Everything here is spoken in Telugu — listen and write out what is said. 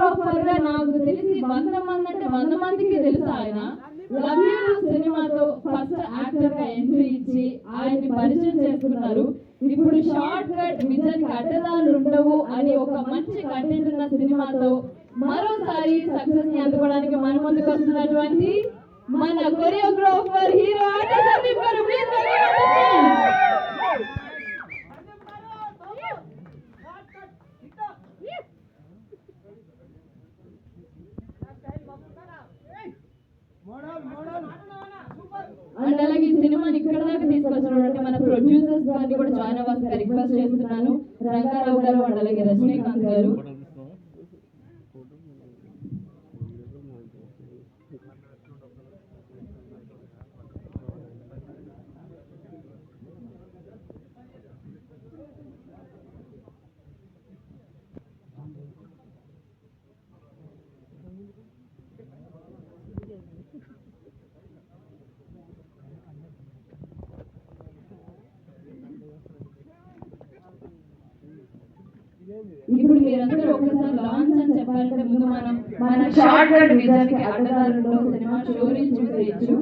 కొరియోగ్రాఫర్ గా నాకు తెలిసి 100 మంది అంటే 100 మందికి తెలుసు ఆయన. లవ్ యూ సినిమాతో ఫస్ట్ యాక్టర్ గా ఎంట్రీ ఇచ్చి ఆయన్ని పరిచయం చేసుకున్నారు. ఇప్పుడు షార్ట్ కట్ విజన్ కి అడ్డదాలు ఉండవు అని ఒక మంచి కంటెంట్ ఉన్న సినిమాతో మరోసారి సక్సెస్ ని అందుకోవడానికి మన ముందుకు వస్తున్నటువంటి మన కొరియోగ్రాఫర్ హీరో సందీప్ గారు. ప్లీజ్ అండ్ అలాగే ఈ సినిమాని ఇక్కడ దాకా తీసుకొచ్చినటువంటి మన ప్రొడ్యూసర్స్ గారిని కూడా జాయిన్ అవ్వాల్సిందిగా రిక్వెస్ట్ చేస్తున్నాను. రంగారావు గారు అండ్ అలాగే రజనీకాంత్ గారు. ఇప్పుడు మీరందరూ ఒకసారి లాంచ్ అని చెప్పారంటే ముందు మనం మన షార్ట్ కట్ విజన్ కి అడ్డదారుల్లో సినిమా స్టోరీ చూసేయచ్చు.